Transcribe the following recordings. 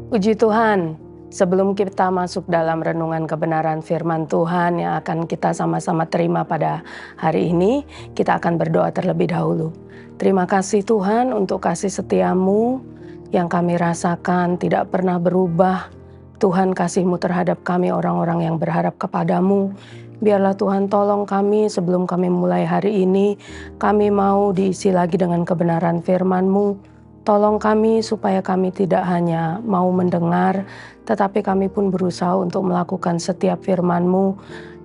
Puji Tuhan, sebelum kita masuk dalam renungan kebenaran firman Tuhan yang akan kita sama-sama terima pada hari ini, kita akan berdoa terlebih dahulu. Terima kasih Tuhan untuk kasih setiamu yang kami rasakan tidak pernah berubah. Tuhan, kasih-Mu terhadap kami orang-orang yang berharap kepadamu. Biarlah Tuhan tolong kami sebelum kami mulai hari ini, kami mau diisi lagi dengan kebenaran firman-Mu. Tolong kami supaya kami tidak hanya mau mendengar, tetapi kami pun berusaha untuk melakukan setiap firman-Mu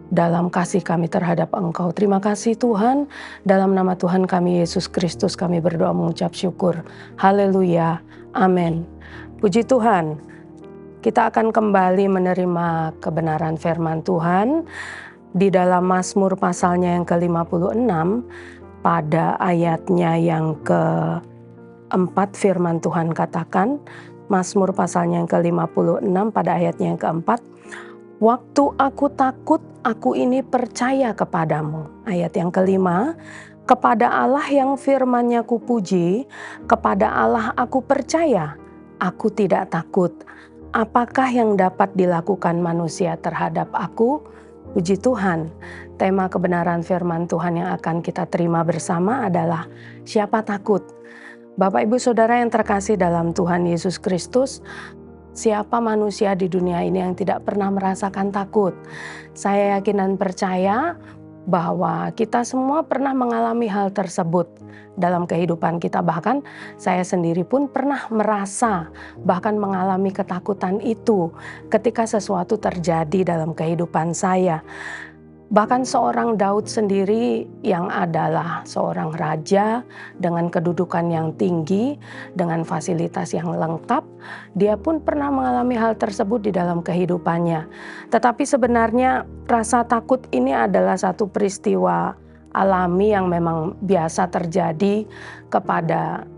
dalam kasih kami terhadap Engkau. Terima kasih Tuhan, dalam nama Tuhan kami Yesus Kristus kami berdoa mengucap syukur. Haleluya, amin. Puji Tuhan, kita akan kembali menerima kebenaran firman Tuhan di dalam Mazmur pasalnya yang ke-56 pada ayatnya yang ke-4 firman Tuhan katakan, Mazmur pasalnya yang ke-56 pada ayatnya yang ke-4, waktu aku takut, aku ini percaya kepadamu. Ayat yang ke-5, kepada Allah yang firman-Nya kupuji, kepada Allah aku percaya, aku tidak takut. Apakah yang dapat dilakukan manusia terhadap aku? Puji Tuhan, tema kebenaran firman Tuhan yang akan kita terima bersama adalah siapa takut? Bapak Ibu Saudara yang terkasih dalam Tuhan Yesus Kristus, siapa manusia di dunia ini yang tidak pernah merasakan takut? Saya yakin dan percaya bahwa kita semua pernah mengalami hal tersebut dalam kehidupan kita. Bahkan saya sendiri pun pernah merasa, bahkan mengalami ketakutan itu ketika sesuatu terjadi dalam kehidupan saya. Bahkan seorang Daud sendiri yang adalah seorang raja dengan kedudukan yang tinggi, dengan fasilitas yang lengkap, dia pun pernah mengalami hal tersebut di dalam kehidupannya. Tetapi sebenarnya rasa takut ini adalah satu peristiwa alami yang memang biasa terjadi kepada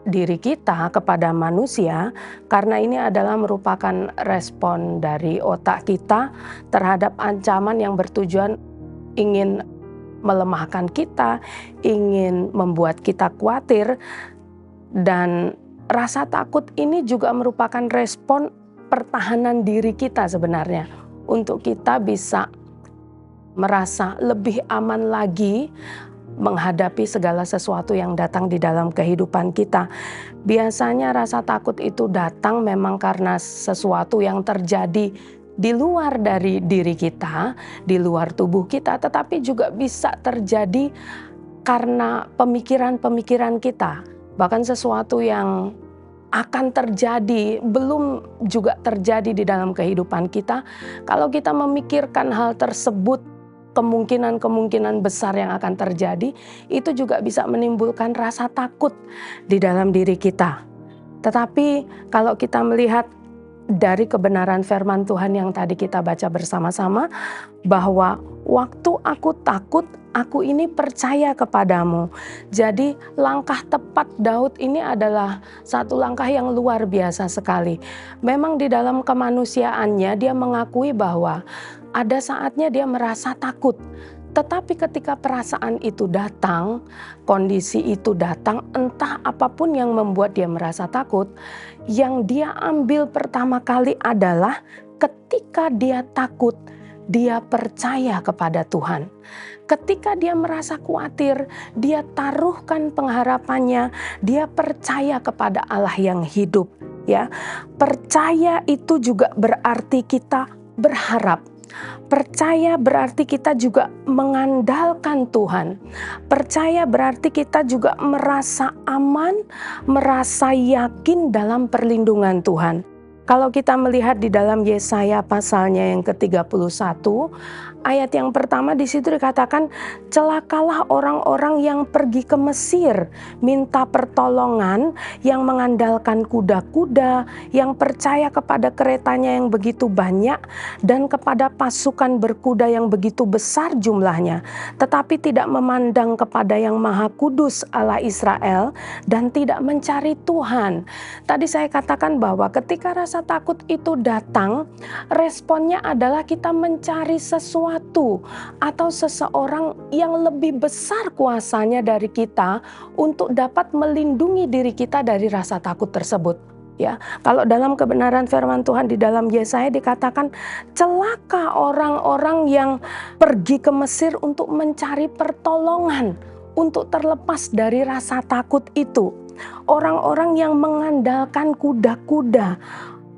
diri kita, kepada manusia, karena ini adalah merupakan respon dari otak kita terhadap ancaman yang bertujuan ingin melemahkan kita, ingin membuat kita khawatir, dan rasa takut ini juga merupakan respon pertahanan diri kita sebenarnya untuk kita bisa merasa lebih aman lagi menghadapi segala sesuatu yang datang di dalam kehidupan kita. Biasanya rasa takut itu datang memang karena sesuatu yang terjadi di luar dari diri kita, di luar tubuh kita, tetapi juga bisa terjadi karena pemikiran-pemikiran kita. Bahkan sesuatu yang akan terjadi, belum juga terjadi di dalam kehidupan kita. Kalau kita memikirkan hal tersebut, kemungkinan-kemungkinan besar yang akan terjadi, itu juga bisa menimbulkan rasa takut di dalam diri kita. Tetapi kalau kita melihat dari kebenaran firman Tuhan yang tadi kita baca bersama-sama, bahwa waktu aku takut, aku ini percaya kepadamu. Jadi langkah tepat Daud ini adalah satu langkah yang luar biasa sekali. Memang di dalam kemanusiaannya dia mengakui bahwa ada saatnya dia merasa takut. Tetapi ketika perasaan itu datang, kondisi itu datang, entah apapun yang membuat dia merasa takut, yang dia ambil pertama kali adalah ketika dia takut, dia percaya kepada Tuhan. Ketika dia merasa khawatir, dia taruhkan pengharapannya, dia percaya kepada Allah yang hidup. Ya, percaya itu juga berarti kita berharap. Percaya berarti kita juga mengandalkan Tuhan. Percaya berarti kita juga merasa aman, merasa yakin dalam perlindungan Tuhan. Kalau kita melihat di dalam Yesaya pasalnya yang ke-31, ayat yang pertama di situ dikatakan, celakalah orang-orang yang pergi ke Mesir, minta pertolongan, yang mengandalkan kuda-kuda, yang percaya kepada keretanya yang begitu banyak, dan kepada pasukan berkuda yang begitu besar jumlahnya, tetapi tidak memandang kepada yang Maha Kudus Allah Israel, dan tidak mencari Tuhan. Tadi saya katakan bahwa ketika rasa takut itu datang, responnya adalah kita mencari sesuatu atau seseorang yang lebih besar kuasanya dari kita untuk dapat melindungi diri kita dari rasa takut tersebut. Ya, kalau dalam kebenaran firman Tuhan di dalam Yesaya dikatakan celaka orang-orang yang pergi ke Mesir untuk mencari pertolongan, untuk terlepas dari rasa takut itu. Orang-orang yang mengandalkan kuda-kuda,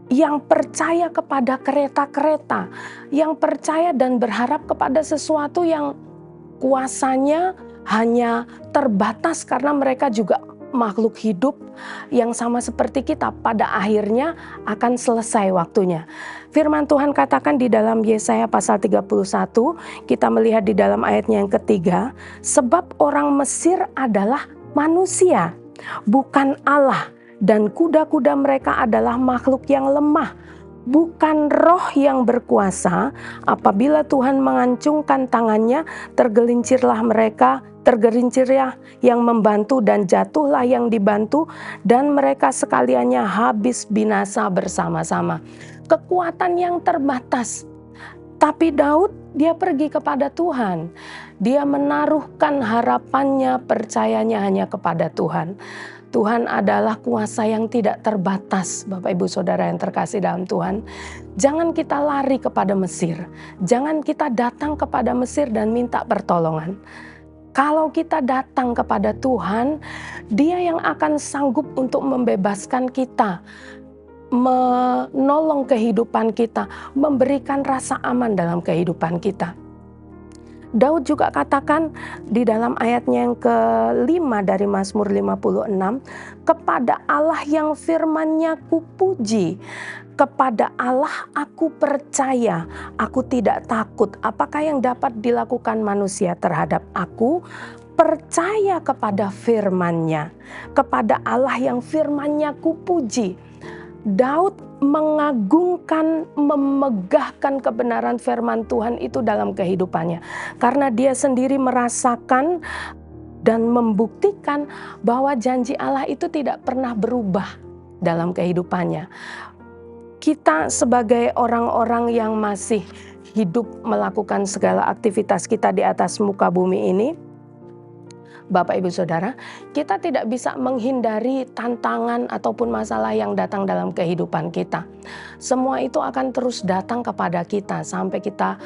yang percaya kepada kereta-kereta, yang percaya dan berharap kepada sesuatu yang kuasanya hanya terbatas karena mereka juga makhluk hidup yang sama seperti kita, pada akhirnya akan selesai waktunya. Firman Tuhan katakan di dalam Yesaya pasal 31, kita melihat di dalam ayatnya yang ketiga, sebab orang Mesir adalah manusia, bukan Allah, dan kuda-kuda mereka adalah makhluk yang lemah, bukan roh yang berkuasa. Apabila Tuhan mengancungkan tangannya, tergelincirlah mereka, tergelincirlah yang membantu dan jatuhlah yang dibantu, dan mereka sekaliannya habis binasa bersama-sama. Kekuatan yang terbatas. Tapi Daud, dia pergi kepada Tuhan. Dia menaruhkan harapannya, percayanya hanya kepada Tuhan. Tuhan adalah kuasa yang tidak terbatas, Bapak Ibu Saudara yang terkasih dalam Tuhan. Jangan kita lari kepada Mesir. Jangan kita datang kepada Mesir dan minta pertolongan. Kalau kita datang kepada Tuhan, Dia yang akan sanggup untuk membebaskan kita, menolong kehidupan kita, memberikan rasa aman dalam kehidupan kita. Daud juga katakan di dalam ayatnya yang kelima dari Mazmur 56, kepada Allah yang firman-Nya kupuji, kepada Allah aku percaya, aku tidak takut. Apakah yang dapat dilakukan manusia terhadap aku? Percaya kepada firman-Nya, kepada Allah yang firman-Nya kupuji. Daud mengagungkan, memegahkan kebenaran firman Tuhan itu dalam kehidupannya. Karena dia sendiri merasakan dan membuktikan bahwa janji Allah itu tidak pernah berubah dalam kehidupannya. Kita sebagai orang-orang yang masih hidup melakukan segala aktivitas kita di atas muka bumi ini, Bapak Ibu Saudara, kita tidak bisa menghindari tantangan ataupun masalah yang datang dalam kehidupan kita. Semua itu akan terus datang kepada kita sampai kita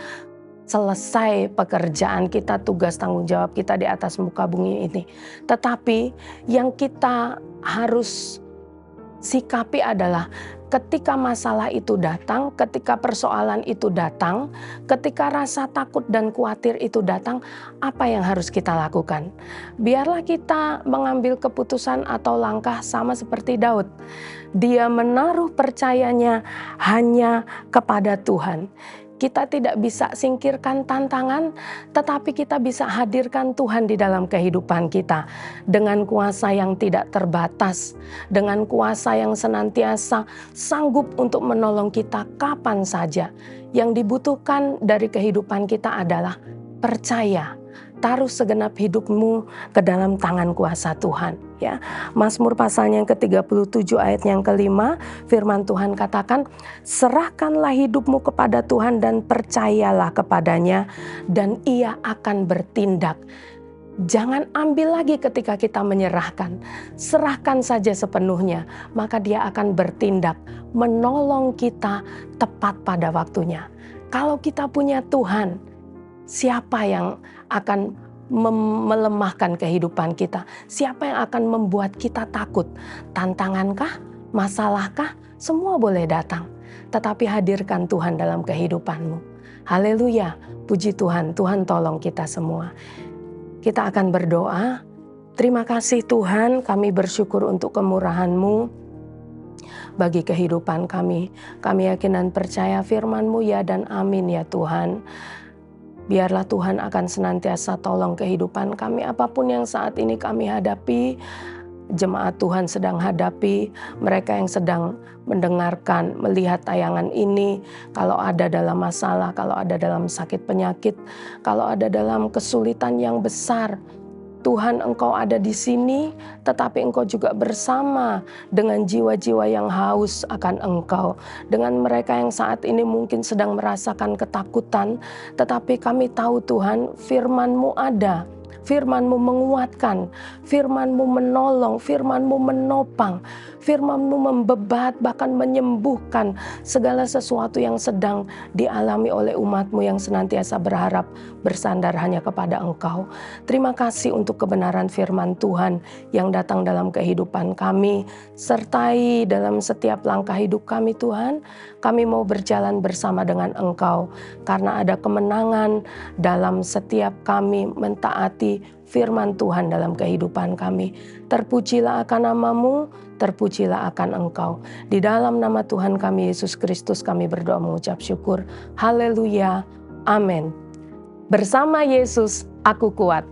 selesai pekerjaan kita, tugas tanggung jawab kita di atas muka bumi ini. Tetapi yang kita harus sikapi adalah ketika masalah itu datang, ketika persoalan itu datang, ketika rasa takut dan khawatir itu datang, apa yang harus kita lakukan? Biarlah kita mengambil keputusan atau langkah sama seperti Daud. Dia menaruh percayanya hanya kepada Tuhan. Kita tidak bisa singkirkan tantangan, tetapi kita bisa hadirkan Tuhan di dalam kehidupan kita dengan kuasa yang tidak terbatas, dengan kuasa yang senantiasa sanggup untuk menolong kita kapan saja. Yang dibutuhkan dari kehidupan kita adalah percaya. Taruh segenap hidupmu ke dalam tangan kuasa Tuhan. Ya, Mazmur pasalnya yang ke-37 ayat yang kelima, firman Tuhan katakan, serahkanlah hidupmu kepada Tuhan dan percayalah kepadanya, dan Ia akan bertindak. Jangan ambil lagi ketika kita menyerahkan. Serahkan saja sepenuhnya, maka Dia akan bertindak, menolong kita tepat pada waktunya. Kalau kita punya Tuhan, siapa yang akan melemahkan kehidupan kita? Siapa yang akan membuat kita takut? Tantangankah? Masalahkah? Semua boleh datang. Tetapi hadirkan Tuhan dalam kehidupanmu. Haleluya, puji Tuhan. Tuhan tolong kita semua. Kita akan berdoa. Terima kasih Tuhan, kami bersyukur untuk kemurahan-Mu bagi kehidupan kami. Kami yakin dan percaya firman-Mu ya dan amin ya Tuhan. Biarlah Tuhan akan senantiasa tolong kehidupan kami apapun yang saat ini kami hadapi. Jemaat Tuhan sedang hadapi, mereka yang sedang mendengarkan, melihat tayangan ini, kalau ada dalam masalah, kalau ada dalam sakit penyakit, kalau ada dalam kesulitan yang besar, Tuhan Engkau ada di sini, tetapi Engkau juga bersama dengan jiwa-jiwa yang haus akan Engkau. Dengan mereka yang saat ini mungkin sedang merasakan ketakutan, tetapi kami tahu Tuhan, firman-Mu ada. Firman-Mu menguatkan, Firman-Mu menolong, Firman-Mu menopang, Firman-Mu membebat, bahkan menyembuhkan segala sesuatu yang sedang dialami oleh umat-Mu yang senantiasa berharap bersandar hanya kepada Engkau. Terima kasih untuk kebenaran firman Tuhan yang datang dalam kehidupan kami, sertai dalam setiap langkah hidup kami Tuhan. Kami mau berjalan bersama dengan Engkau, karena ada kemenangan dalam setiap kami mentaati firman Tuhan dalam kehidupan kami. Terpujilah akan nama-Mu, terpujilah akan Engkau. Di dalam nama Tuhan kami Yesus Kristus kami berdoa mengucap syukur. Haleluya. Amin. Bersama Yesus aku kuat.